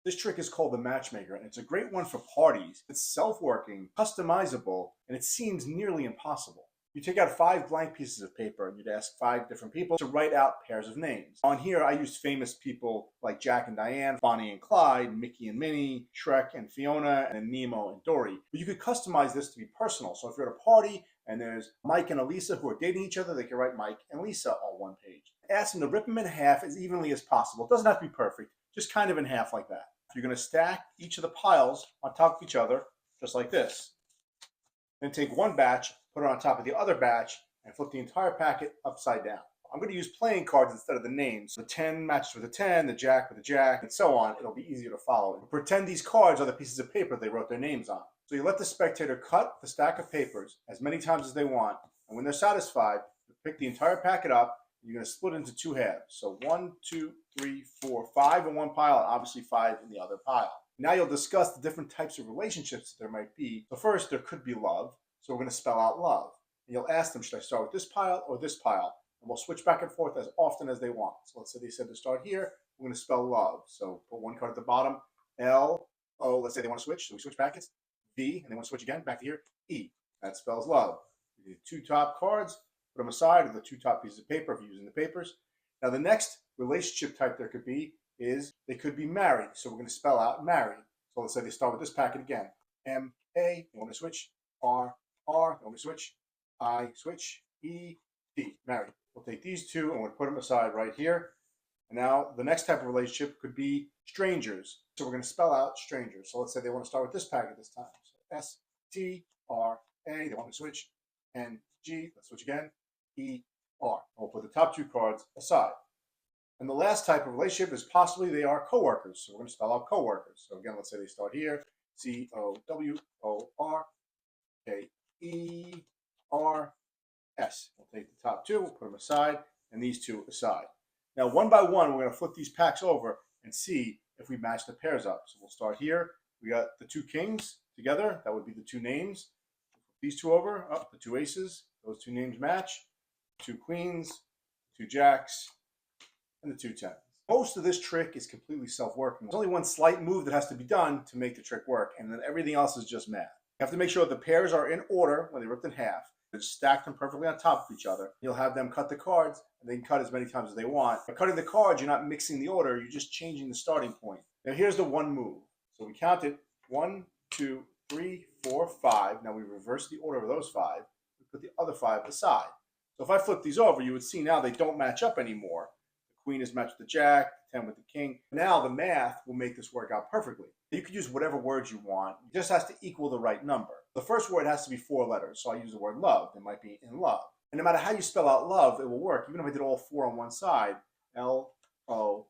This trick is called the Matchmaker, and it's a great one for parties. It's self-working, customizable, and it seems nearly impossible. You take out 5 blank pieces of paper and you'd ask 5 different people to write out pairs of names. On here, I used famous people like Jack and Diane, Bonnie and Clyde, Mickey and Minnie, Shrek and Fiona, and Nemo and Dory. But you could customize this to be personal. So if you're at a party and there's Mike and Elisa who are dating each other, they can write Mike and Lisa on one page. Ask them to rip them in half as evenly as possible. It doesn't have to be perfect, just kind of in half like that. You're going to stack each of the piles on top of each other, just like this. Then take one batch, put it on top of the other batch, and flip the entire packet upside down. I'm going to use playing cards instead of the names. The 10 matches with a 10, the jack with a jack, and so on. It'll be easier to follow. Pretend these cards are the pieces of paper they wrote their names on. So you let the spectator cut the stack of papers as many times as they want, and when they're satisfied, you pick the entire packet up, and you're going to split it into 2 halves. So 1, 2, 3, 4, 5 in one pile, and obviously 5 in the other pile. Now you'll discuss the different types of relationships that there might be. So first, there could be love. So we're going to spell out love. And you'll ask them, should I start with this pile or this pile? And we'll switch back and forth as often as they want. So let's say they said to start here. We're going to spell love. So put one card at the bottom. L, O, let's say they want to switch. So we switch packets. V, and they want to switch again. Back to here. E, that spells love. You do 2 top cards. Put them aside, or the 2 top pieces of paper if you're using the papers. Now the next relationship type there could be is they could be married. So we're going to spell out married. So let's say they start with this packet again. M, A, you want to switch. R, R, you want to switch. I, switch. E, D, married. We'll take these 2 and we'll put them aside right here. And now the next type of relationship could be strangers. So we're going to spell out strangers. So let's say they want to start with this packet this time. So S, T, R, A, they want to switch. N, G, let's switch again. E, R. We'll put the top 2 cards aside. And the last type of relationship is possibly they are coworkers. So we're going to spell out coworkers. So again, let's say they start here. C, O, W, O, R, K, E, R, S. We'll take the top 2, we'll put them aside, and these 2 aside. Now, one by one, we're going to flip these packs over and see if we match the pairs up. So we'll start here. We got the 2 kings together. That would be the 2 names. These 2 over, the 2 aces. Those 2 names match. 2 queens, 2 jacks, and the 2 tens. Most of this trick is completely self-working. There's only one slight move that has to be done to make the trick work, and then everything else is just math. You have to make sure the pairs are in order when they're ripped in half. Just stack them perfectly on top of each other. You'll have them cut the cards, and they can cut as many times as they want. By cutting the cards, you're not mixing the order, you're just changing the starting point. Now here's the one move. So we counted 1, 2, 3, 4, 5. Now we reverse the order of those 5. We put the other 5 aside. So if I flip these over, you would see now they don't match up anymore. The queen is matched with the jack, the 10 with the king. Now the math will make this work out perfectly. You could use whatever words you want. It just has to equal the right number. The first word has to be 4 letters, so I use the word love. It might be in love. And no matter how you spell out love, it will work. Even if I did all 4 on one side, L, O,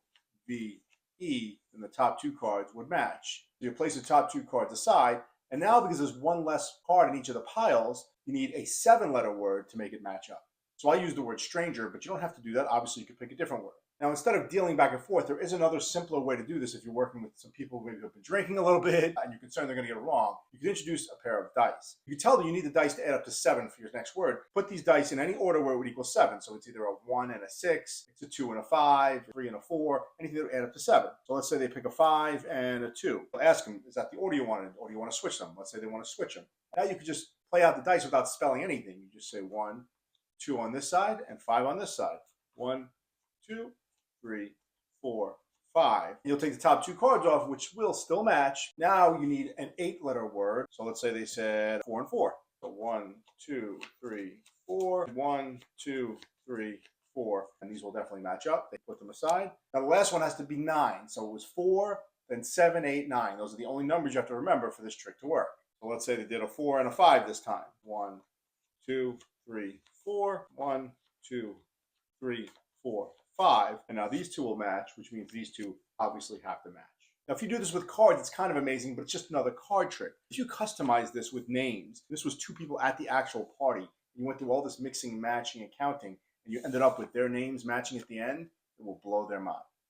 V, E, then the top 2 cards would match. So you place the top 2 cards aside, and now because there's one less card in each of the piles, you need a 7-letter word to make it match up. So I use the word stranger, but you don't have to do that. Obviously, you could pick a different word. Now, instead of dealing back and forth, there is another simpler way to do this if you're working with some people who maybe have been drinking a little bit and you're concerned they're going to get it wrong. You can introduce a pair of dice. You can tell them you need the dice to add up to 7 for your next word. Put these dice in any order where it would equal 7. So it's either a 1 and a 6, it's a 2 and a 5, a 3 and a 4, anything that would add up to 7. So let's say they pick a 5 and a 2. I'll ask them, is that the order you wanted, or do you want to switch them? Let's say they want to switch them. Now you could just play out the dice without spelling anything. You just say 1, 2 on this side, and 5 on this side. 1, 2, 3, 4, 5. You'll take the top 2 cards off, which will still match. Now you need an 8-letter word. So let's say they said 4 and 4. So 1, 2, 3, 4. 1, 2, 3, 4. And these will definitely match up. They put them aside. Now the last one has to be 9. So it was 4, then 7, 8, 9. Those are the only numbers you have to remember for this trick to work. So let's say they did a 4 and a 5 this time. 1, 2, 3, 4. 1, 2, 3, 4, 5. And now these 2 will match, which means these 2 obviously have to match. Now, if you do this with cards, it's kind of amazing, but it's just another card trick. If you customize this with names, this was 2 people at the actual party, you went through all this mixing, matching, and counting, and you ended up with their names matching at the end, it will blow their mind.